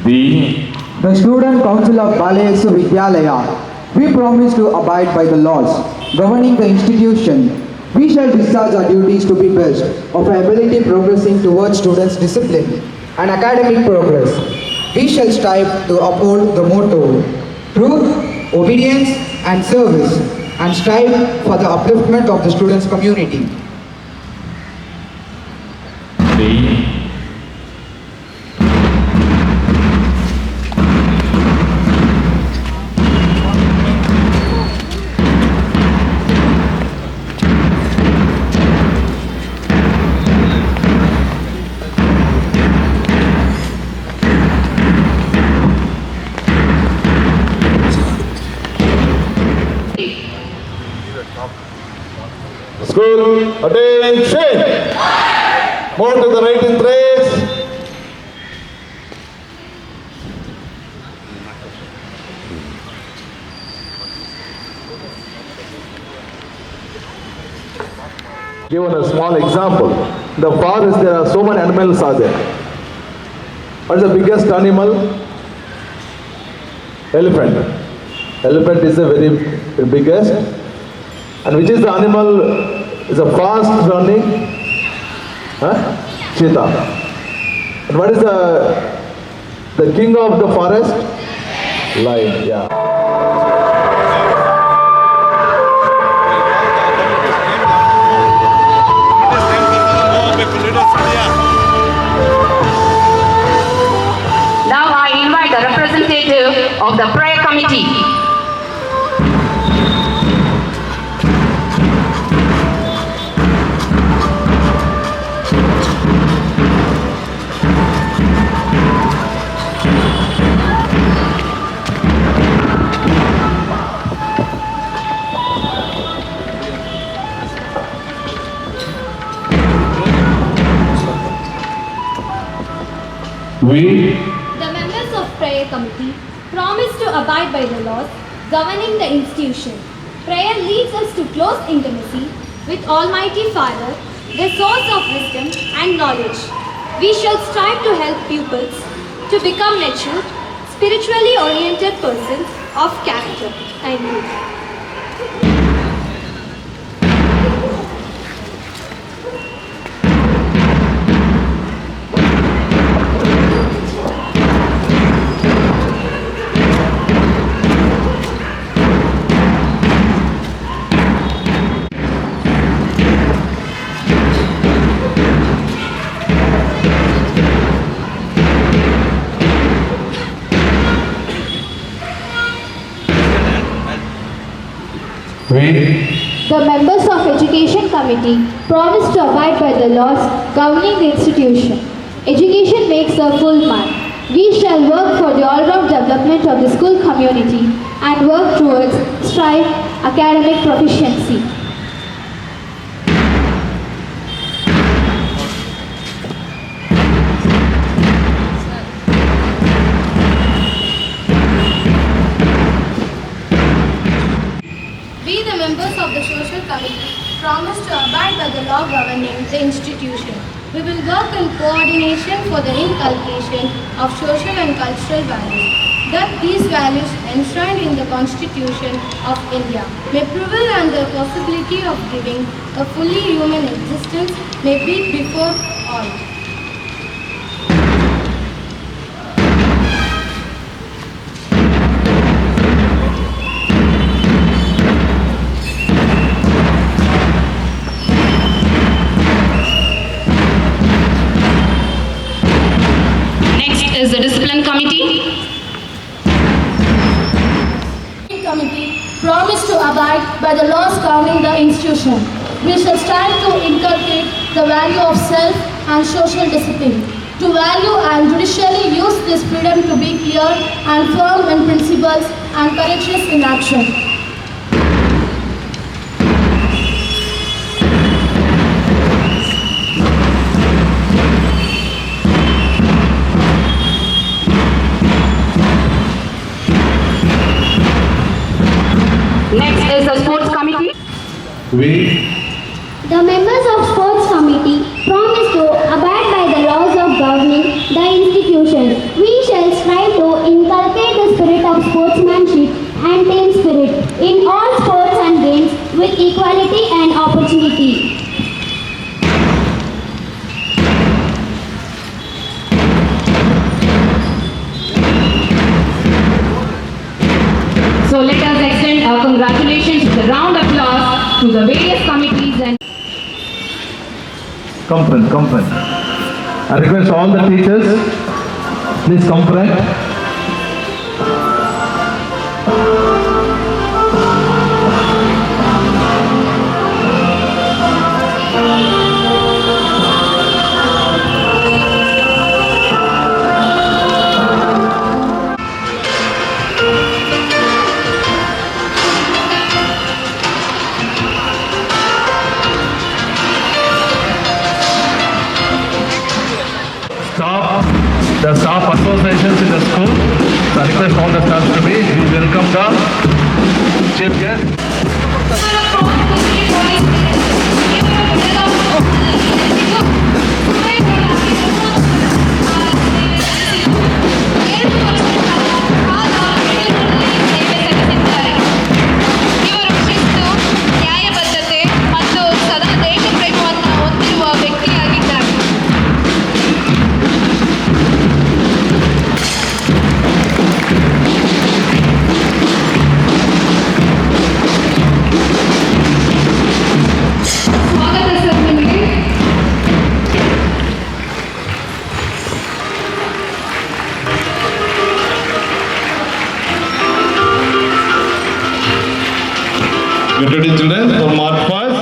We, the Student Council of Balayasu Vidyalaya, we promise to abide by the laws governing the institution. We shall discharge our duties to be best of our ability progressing towards students' discipline and academic progress. We shall strive to uphold the motto, truth, obedience and service, and strive for the upliftment of the students' community. we, School, attention! More to the right in threes. Given a small example, in the forest there are so many animals are there. What is the biggest animal? Elephant. Elephant is the very biggest. And which is the animal is a fast running? Cheetah. And what is the king of the forest? Lion. Yeah. Now I invite the representative of the prayer committee. we, The members of prayer committee promise to abide by the laws governing the institution. Prayer leads us to close intimacy with Almighty Father, the source of wisdom and knowledge. We shall strive to help pupils to become mature, spiritually oriented persons of character. Thank you. we, The members of Education Committee promise to abide by the laws governing the institution. Education makes a full man. We shall work for the all-round development of the school community and work towards strive academic proficiency. We, the members of the Social Committee, promise to abide by the law governing the institution. We will work in coordination for the inculcation of social and cultural values, that these values enshrined in the Constitution of India may prevail and the possibility of giving a fully human existence may be before all. Is the discipline committee. Committee promise to abide by the laws governing the institution. We shall strive to inculcate the value of self and social discipline, to value and judicially use this freedom to be clear and firm in principles and courageous in action. Next is the sports committee. we, The members of Sports Committee promise to abide by the laws of governing the institution. We shall strive equality and opportunity. So let us extend our congratulations with a round of applause to the various committees and Come friend, come friend. I request all the teachers, please come friend. The staff associations in the school. So I request all the staff to be. We welcome the chief guest. ಇವರು ಶಿಸ್ತು, ನ್ಯಾಯಬದ್ಧತೆ ಮತ್ತು ಸದಾ ದೇಶ ಪ್ರೇಮವನ್ನು ಹೊಂದಿರುವ ವ್ಯಕ್ತಿಯಾಗಿದ್ದಾರೆ. ಸ್ವಾಗತ sir ನಿಮಗೆ. Get ready, children, for March 1st.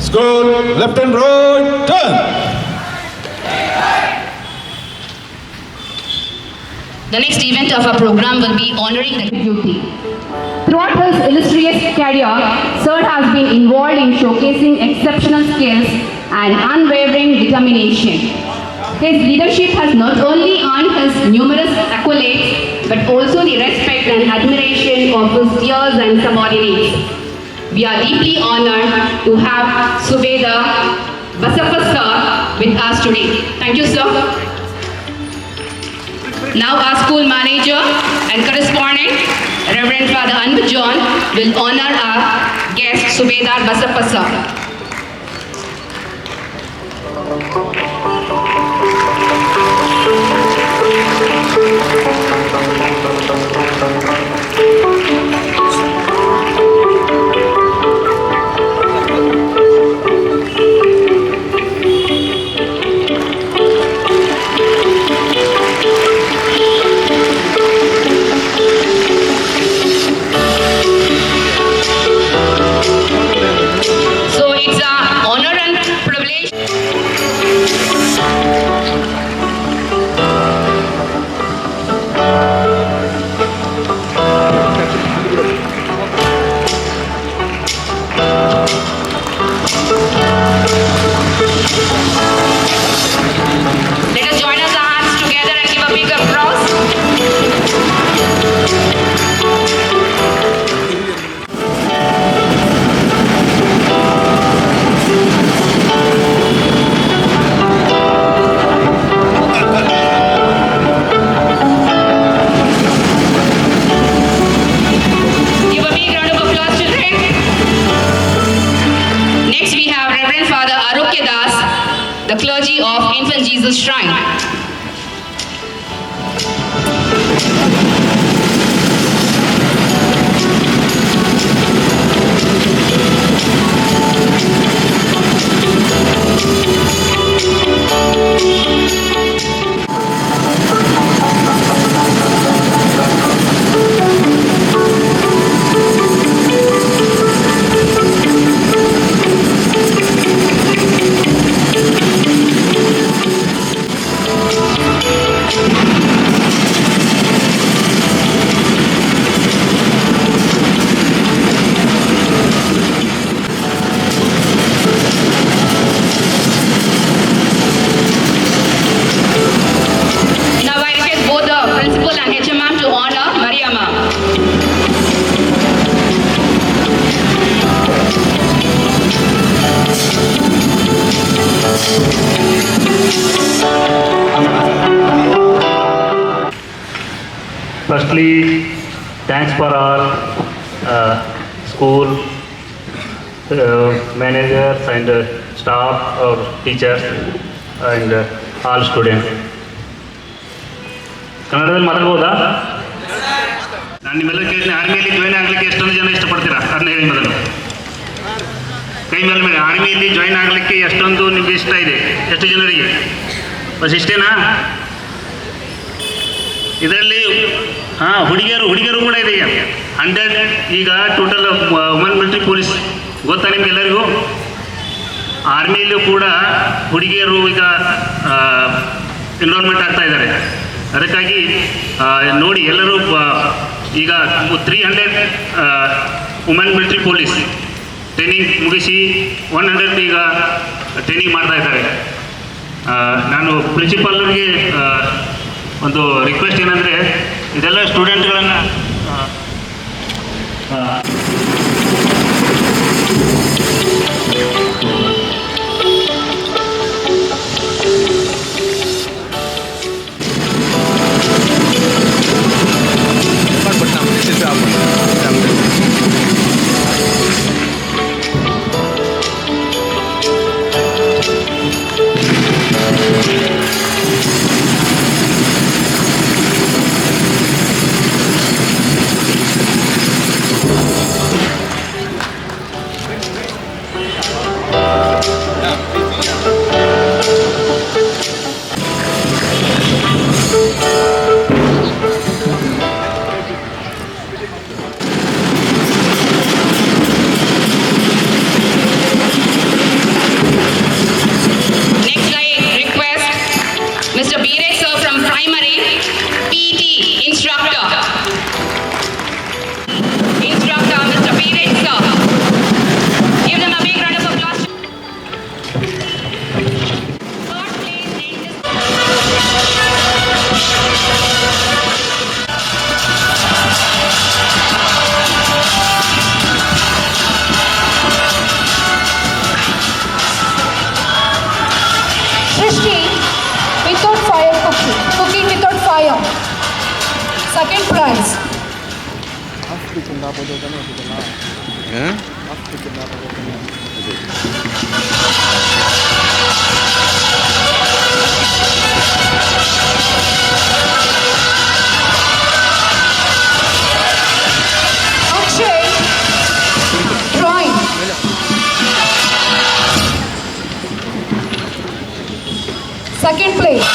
School, left and right, turn. The next event of our program will be honoring the duty. Throughout his illustrious career, Sir has been involved in showcasing exceptional skills and unwavering determination. His leadership has not only earned his numerous accolades, but also the respect and admiration of his peers and subordinates. We are deeply honored to have Subedar Basappa Sir with us today. Thank you, sir. Now our school manager and correspondent, Reverend Father Anbu John, will honor our guest Subedar Basappa Sir. So it's an honor and privilege the clergy of Infant Jesus Shrine. Now I request both the principal and HMM to honor Mariamma. Firstly, thanks for our school managers and staff or teachers and all students. ಕನ್ನಡದಲ್ಲಿ ಮಾತಾಡ್ಬೋದಾ? ನಾನು ನಿಮ್ಮೆಲ್ಲ ಕೇಳ್ತೀನಿ, ಆರ್ಮಿಯಲ್ಲಿ join ಆಗಲಿಕ್ಕೆ ಎಷ್ಟೊಂದು ಜನ ಇಷ್ಟಪಡ್ತೀರಾ ಅದನ್ನ ಹೇಳಿ ಮೊದಲು. ಕೈ ಮೇಲೆ ಆರ್ಮಿಯಲ್ಲಿ ಜಾಯ್ನ್ ಆಗಲಿಕ್ಕೆ ಎಷ್ಟೊಂದು ನಿಮ್ಗೆ ಇಷ್ಟ ಇದೆ? ಎಷ್ಟು ಜನರಿಗೆ? ಬಸ್ ಇಷ್ಟೇನಾ? ಇದರಲ್ಲಿ ಹುಡುಗಿಯರು ಕೂಡ ಇದೆ. 100 ಈಗ ಟೋಟಲ್ ವುಮನ್ ಮಿಲಿಟರಿ ಪೊಲೀಸ್ ಗೊತ್ತಾ ನಿಮ್ಗೆಲ್ಲರಿಗೂ? ಆರ್ಮಿಯಲ್ಲೂ ಕೂಡ ಹುಡುಗಿಯರು ಈಗ ಎನ್ರೋಲ್ಮೆಂಟ್ ಆಗ್ತಾ ಇದ್ದಾರೆ. ಅದಕ್ಕಾಗಿ ನೋಡಿ ಎಲ್ಲರೂ ಈಗ 300 ವುಮನ್ ಮಿಲಿಟರಿ ಪೊಲೀಸ್ ಟ್ರೈನಿಂಗ್ ಮುಗಿಸಿ 100 ಈಗ ಟ್ರೈನಿಂಗ್ ಮಾಡ್ತಾ ಇದ್ದಾರೆ. ನಾನು ಪ್ರಿನ್ಸಿಪಾಲ್ಗೆ ಒಂದು ರಿಕ್ವೆಸ್ಟ್ ಏನಂದರೆ, ಇದೆಲ್ಲ ಸ್ಟೂಡೆಂಟ್ಗಳನ್ನು Second prize. Akshay, drawing. Second place.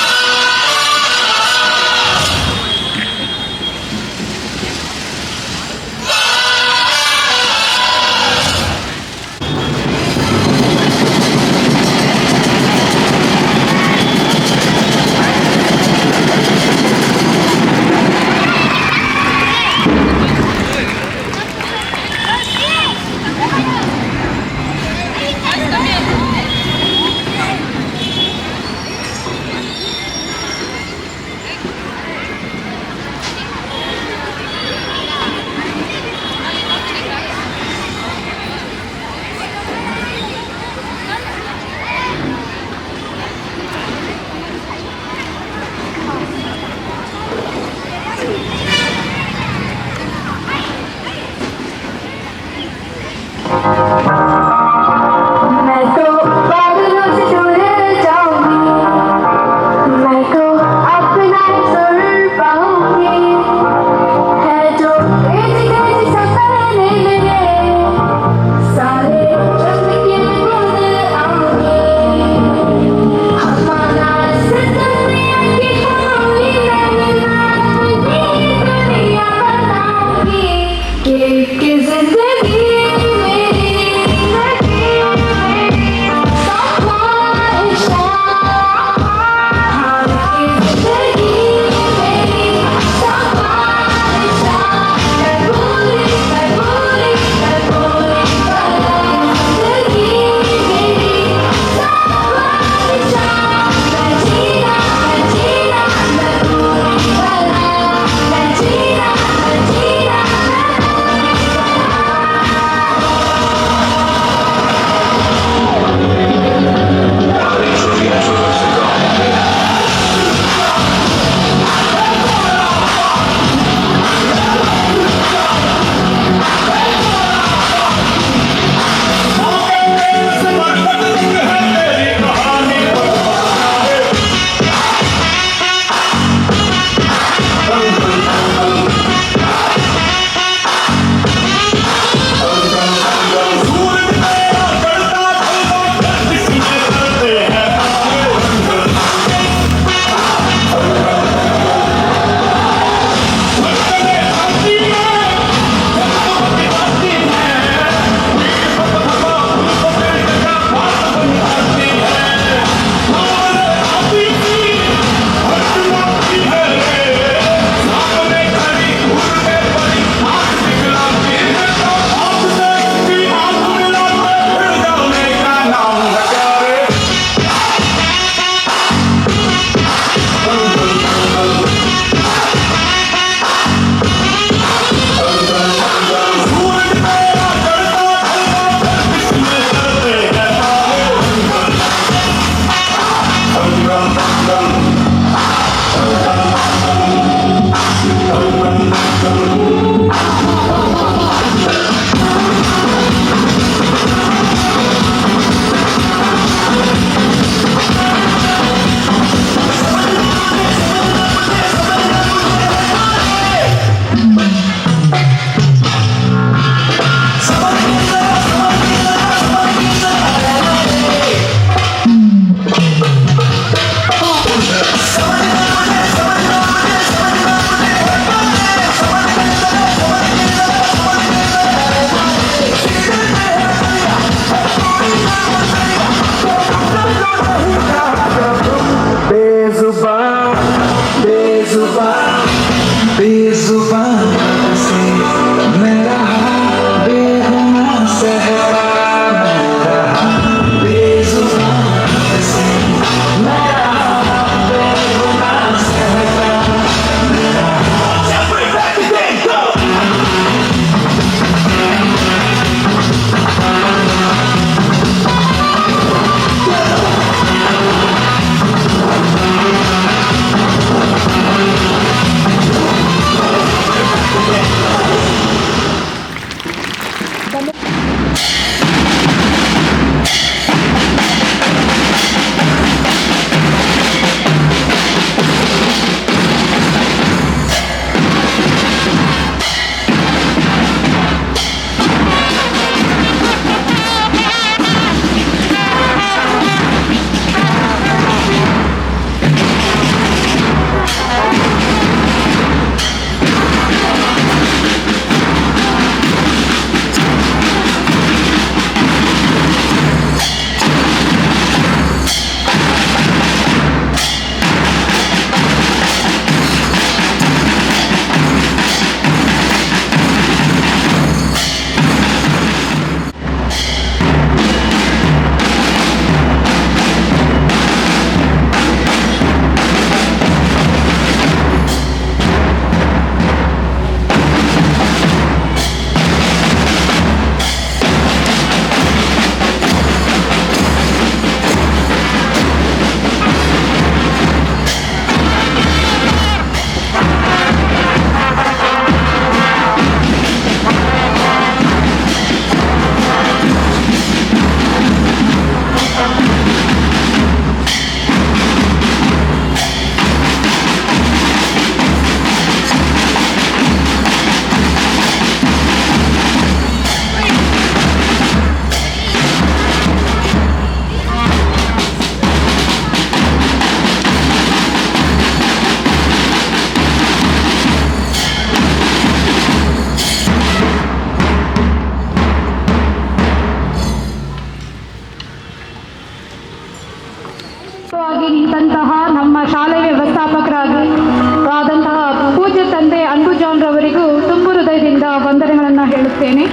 ಆಗಿ ನಿಂತಹ ನಮ್ಮ ಶಾಲೆಯ ವ್ಯವಸ್ಥಾಪಕರಾದಂತಹ ಪೂಜ್ಯ ತಂದೆ ಅನ್ಬು ಜಾನ್ ರವರಿಗೂ ತುಂಬು ಹೃದಯದಿಂದ ವಂದನೆಗಳನ್ನು ಹೇಳುತ್ತೇನೆ.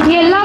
ಈ ಎಲ್ಲ